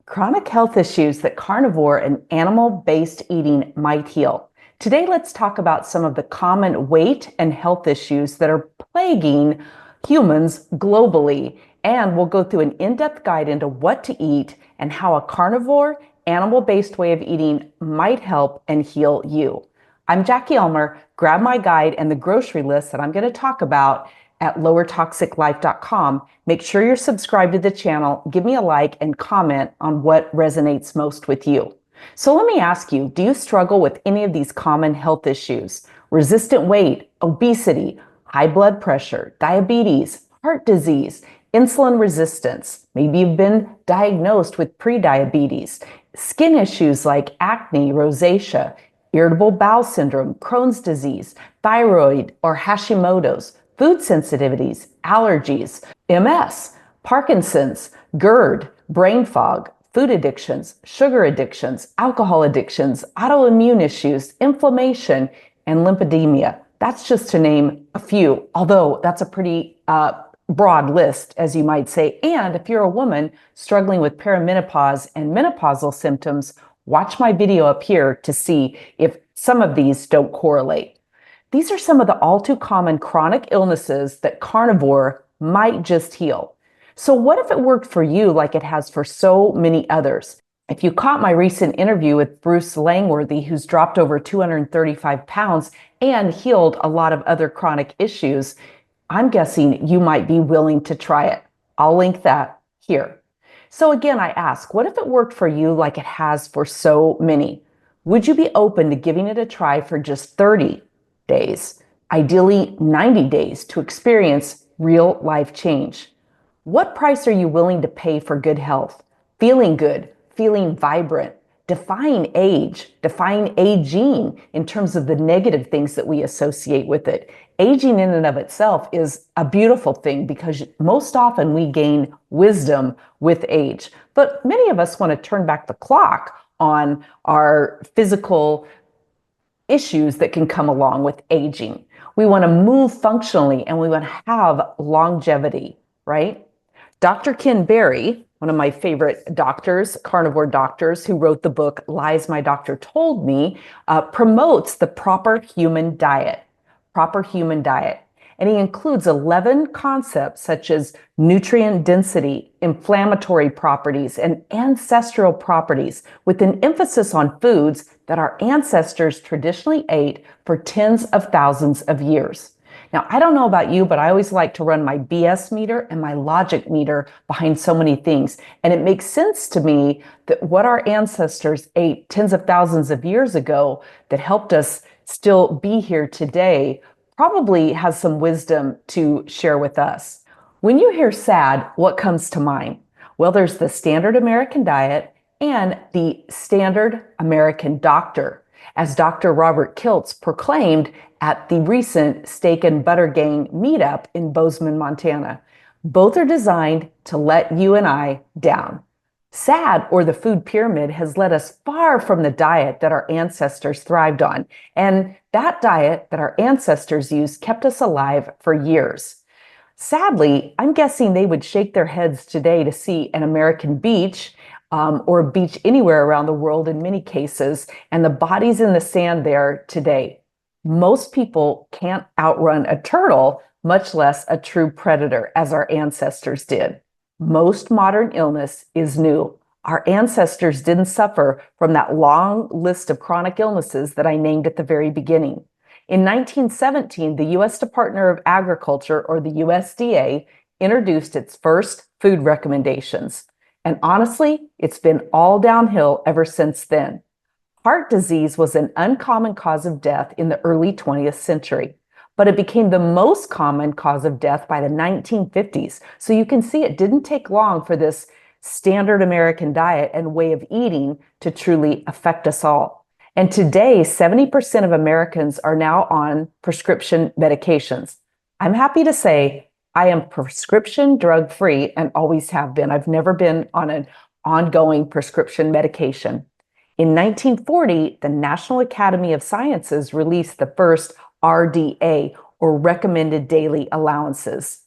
Chronic health issues that carnivore and animal-based eating might heal. Today, let's talk about some of the common weight and health issues that are plaguing humans globally. And we'll go through an in-depth guide into what to eat and how a carnivore, animal-based way of eating might help and heal you. I'm Jackie Elmer. Grab my guide and the grocery list that I'm going to talk about at lowertoxiclife.com. Make sure you're subscribed to the channel, give me a like, and comment on what resonates most with you. So let me ask you, do you struggle with any of these common health issues? Resistant weight, obesity, high blood pressure, diabetes, heart disease, insulin resistance. Maybe you've been diagnosed with prediabetes, skin issues like acne, rosacea, irritable bowel syndrome, Crohn's disease, thyroid or Hashimoto's, food sensitivities, allergies, MS, Parkinson's, GERD, brain fog, food addictions, sugar addictions, alcohol addictions, autoimmune issues, inflammation, and lymphedema. That's just to name a few, although that's a pretty broad list, as you might say. And if you're a woman struggling with perimenopause and menopausal symptoms, watch my video up here to see if some of these don't correlate. These are some of the all too common chronic illnesses that carnivore might just heal. So what if it worked for you like it has for so many others? If you caught my recent interview with Bruce Langworthy, who's dropped over 235 pounds and healed a lot of other chronic issues, I'm guessing you might be willing to try it. I'll link that here. So again, I ask, what if it worked for you like it has for so many? Would you be open to giving it a try for just 30 days, ideally 90 days, to experience real life change? What price are you willing to pay for good health, feeling good, feeling vibrant, defying age, defying aging in terms of the negative things that we associate with it? Aging in and of itself is a beautiful thing because most often we gain wisdom with age. But many of us want to turn back the clock on our physical issues that can come along with aging. We want to move functionally and we want to have longevity, right? Dr. Ken Berry, one of my favorite doctors, carnivore doctors, who wrote the book Lies My Doctor Told Me, promotes the proper human diet. And he includes 11 concepts such as nutrient density, inflammatory properties, and ancestral properties, with an emphasis on foods that our ancestors traditionally ate for tens of thousands of years. Now, I don't know about you, but I always like to run my BS meter and my logic meter behind so many things. And it makes sense to me that what our ancestors ate tens of thousands of years ago that helped us still be here today probably has some wisdom to share with us. When you hear SAD, what comes to mind? Well, there's the standard American diet and the standard American doctor, as Dr. Robert Kiltz proclaimed at the recent Steak and Butter Gang meetup in Bozeman, Montana. Both are designed to let you and I down. SAD, or the food pyramid, has led us far from the diet that our ancestors thrived on. And that diet that our ancestors used kept us alive for years. Sadly, I'm guessing they would shake their heads today to see an American beach or a beach anywhere around the world in many cases, and the bodies in the sand there today. Most people can't outrun a turtle, much less a true predator, as our ancestors did. Most modern illness is new. Our ancestors didn't suffer from that long list of chronic illnesses that I named at the very beginning. In 1917, the U.S. Department of Agriculture, or the USDA, introduced its first food recommendations. And honestly, it's been all downhill ever since then. Heart disease was an uncommon cause of death in the early 20th century, but it became the most common cause of death by the 1950s. So you can see it didn't take long for this standard American diet and way of eating to truly affect us all. And today, 70% of Americans are now on prescription medications. I'm happy to say I am prescription drug-free and always have been. I've never been on an ongoing prescription medication. In 1940, the National Academy of Sciences released the first RDA, or recommended daily allowances.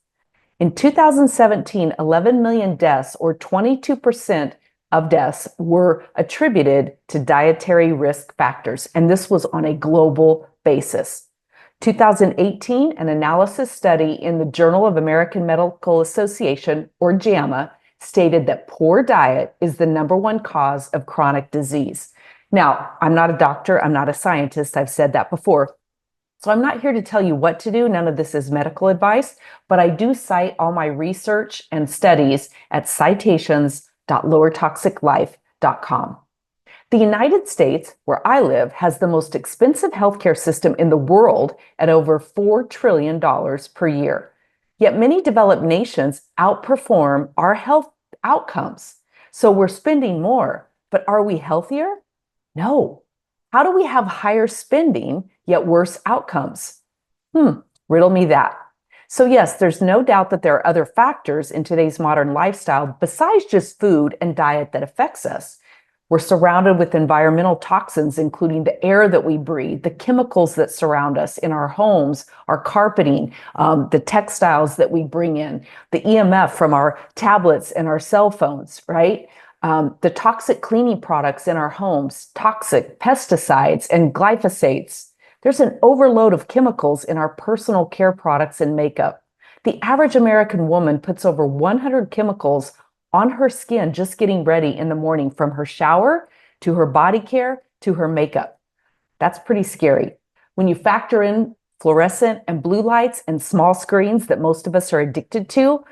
In 2017, 11 million deaths, or 22%, of deaths were attributed to dietary risk factors, and this was on a global basis. 2018, an analysis study in the Journal of American Medical Association, or JAMA, stated that poor diet is the #1 cause of chronic disease. Now, I'm not a doctor, I'm not a scientist, I've said that before. So I'm not here to tell you what to do. None of this is medical advice, but I do cite all my research and studies at citations.lowertoxiclife.com. The United States, where I live, has the most expensive healthcare system in the world at over $4 trillion per year. Yet many developed nations outperform our health outcomes. So we're spending more, but are we healthier? No. How do we have higher spending, yet worse outcomes? Riddle me that. So yes, there's no doubt that there are other factors in today's modern lifestyle besides just food and diet that affects us. We're surrounded with environmental toxins, including the air that we breathe, the chemicals that surround us in our homes, our carpeting, the textiles that we bring in, the EMF from our tablets and our cell phones, right? The toxic cleaning products in our homes, toxic pesticides and glyphosates. There's an overload of chemicals in our personal care products and makeup. The average American woman puts over 100 chemicals on her skin just getting ready in the morning, from her shower to her body care to her makeup. That's pretty scary. When you factor in fluorescent and blue lights and small screens that most of us are addicted to,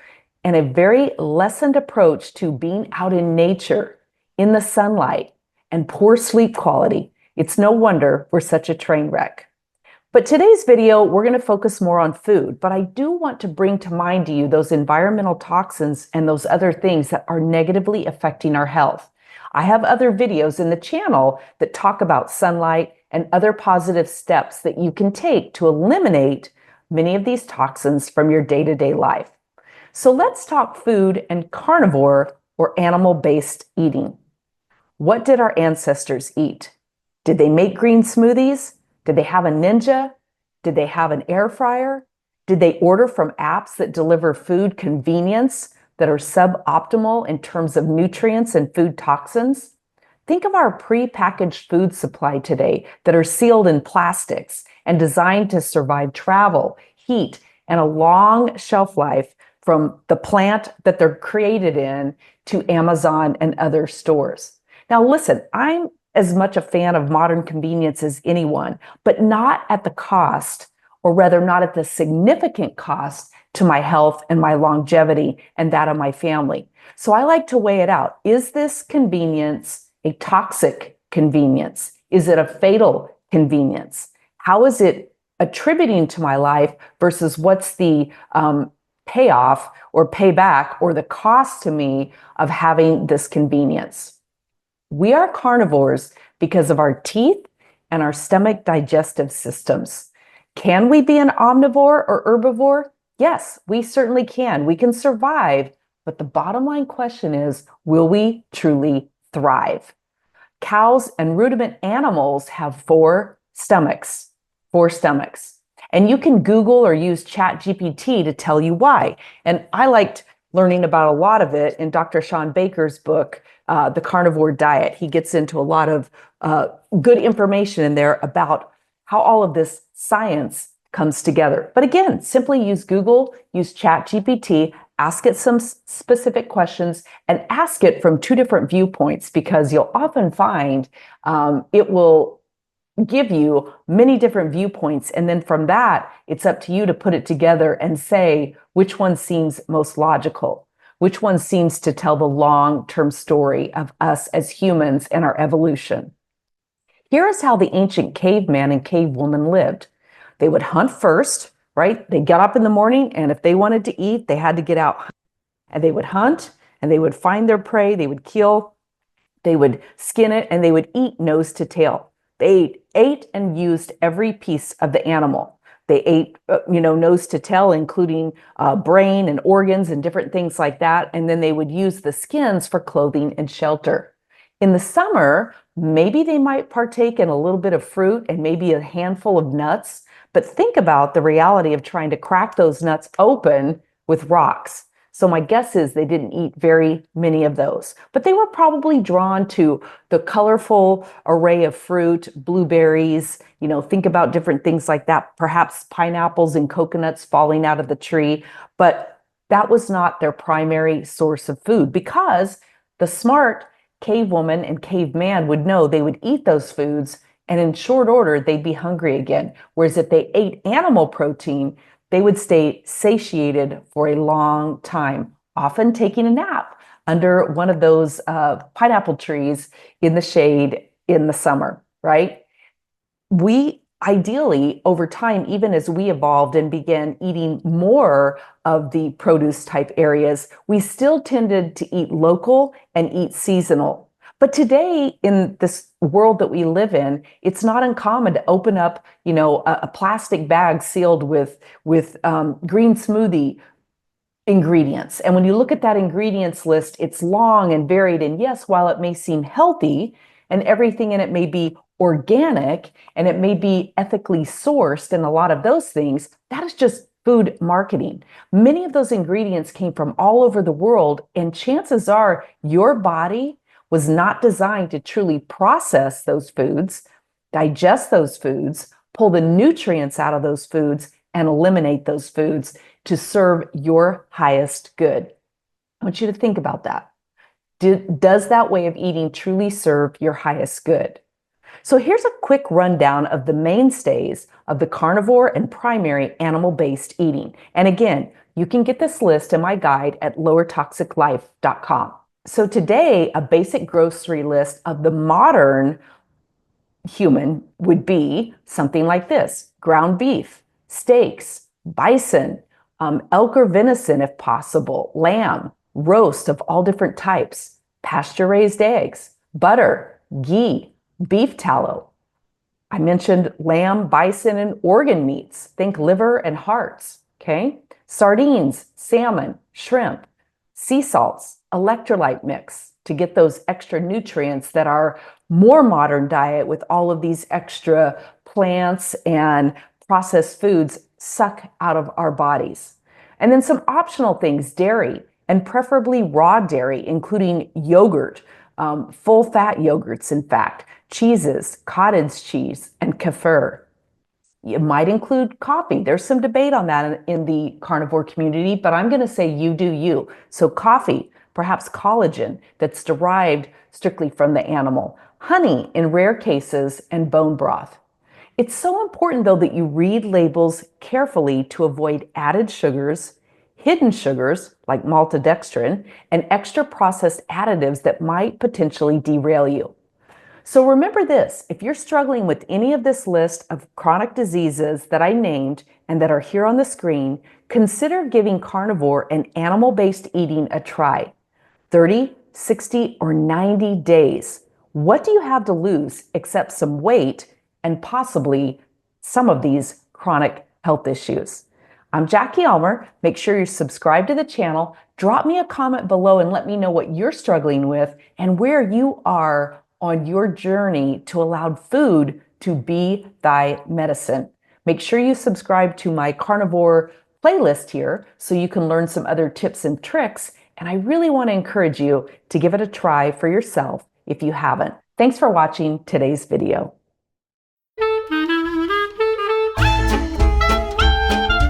and a very lessened approach to being out in nature, in the sunlight, and poor sleep quality, it's no wonder we're such a train wreck. But today's video, we're going to focus more on food, but I do want to bring to mind to you those environmental toxins and those other things that are negatively affecting our health. I have other videos in the channel that talk about sunlight and other positive steps that you can take to eliminate many of these toxins from your day-to-day life. So let's talk food and carnivore, or animal-based eating. What did our ancestors eat? Did they make green smoothies? Did they have a Ninja? Did they have an air fryer? Did they order from apps that deliver food convenience that are suboptimal in terms of nutrients and food toxins? Think of our pre-packaged food supply today that are sealed in plastics and designed to survive travel, heat, and a long shelf life, from the plant that they're created in to Amazon and other stores. Now listen, I'm as much a fan of modern convenience as anyone, but not at the cost, or rather not at the significant cost to my health and my longevity and that of my family. So I like to weigh it out. Is this convenience a toxic convenience? Is it a fatal convenience? How is it attributing to my life versus what's the payoff or payback or the cost to me of having this convenience? We are carnivores because of our teeth and our stomach digestive systems. Can we be an omnivore or herbivore? Yes, we certainly can. We can survive, but the bottom line question is, will we truly thrive? Cows and ruminant animals have four stomachs. And you can Google or use ChatGPT to tell you why. And I liked learning about a lot of it in Dr. Sean Baker's book, The Carnivore Diet. He gets into a lot of good information in there about how all of this science comes together. But again, simply use Google, use ChatGPT, ask it some specific questions, and ask it from two different viewpoints, because you'll often find it will give you many different viewpoints. And then from that, it's up to you to put it together and say which one seems most logical, which one seems to tell the long-term story of us as humans and our evolution. Here is how the ancient caveman and cavewoman lived. They would hunt first, right? They got up in the morning, and if they wanted to eat, they had to get out. And they would hunt, and they would find their prey, they would kill, they would skin it, and they would eat nose to tail. They ate and used every piece of the animal. They ate, nose to tail, including brain and organs and different things like that. And then they would use the skins for clothing and shelter. In the summer, maybe they might partake in a little bit of fruit and maybe a handful of nuts. But think about the reality of trying to crack those nuts open with rocks. So my guess is they didn't eat very many of those, but they were probably drawn to the colorful array of fruit, blueberries, think about different things like that, perhaps pineapples and coconuts falling out of the tree. But that was not their primary source of food, because the smart cave woman and caveman would know they would eat those foods and in short order they'd be hungry again. Whereas if they ate animal protein, they would stay satiated for a long time, often taking a nap under one of those pineapple trees in the shade in the summer, right? We ideally, over time, even as we evolved and began eating more of the produce type areas, we still tended to eat local and eat seasonal. But today, in this world that we live in, it's not uncommon to open up, a plastic bag sealed with green smoothie ingredients. And when you look at that ingredients list, it's long and varied. And yes, while it may seem healthy and everything in it may be organic and it may be ethically sourced and a lot of those things, that is just food marketing. Many of those ingredients came from all over the world, and chances are your body was not designed to truly process those foods, digest those foods, pull the nutrients out of those foods, and eliminate those foods to serve your highest good. I want you to think about that. Does that way of eating truly serve your highest good? So here's a quick rundown of the mainstays of the carnivore and primary animal-based eating. And again, you can get this list in my guide at lowertoxiclife.com. So today, a basic grocery list of the modern human would be something like this: ground beef, steaks, bison, elk or venison if possible, lamb, roast of all different types, pasture-raised eggs, butter, ghee, beef tallow. I mentioned lamb, bison, and organ meats. Think liver and hearts, okay? Sardines, salmon, shrimp, sea salts, electrolyte mix to get those extra nutrients that our more modern diet with all of these extra plants and processed foods suck out of our bodies. And then some optional things: dairy, and preferably raw dairy, including yogurt, full fat yogurts, in fact, cheeses, cottage cheese, and kefir. It might include coffee. There's some debate on that in the carnivore community, but I'm going to say you do you. So coffee, perhaps collagen that's derived strictly from the animal, honey in rare cases, and bone broth. It's so important, though, that you read labels carefully to avoid added sugars, hidden sugars like maltodextrin, and extra processed additives that might potentially derail you. So remember this: if you're struggling with any of this list of chronic diseases that I named and that are here on the screen, consider giving carnivore and animal-based eating a try. 30, 60, or 90 days. What do you have to lose except some weight and possibly some of these chronic health issues? I'm Jackie Elmer. Make sure you're subscribed to the channel. Drop me a comment below and let me know what you're struggling with and where you are on your journey to allow food to be thy medicine. Make sure you subscribe to my carnivore playlist here so you can learn some other tips and tricks. And I really want to encourage you to give it a try for yourself if you haven't. Thanks for watching today's video.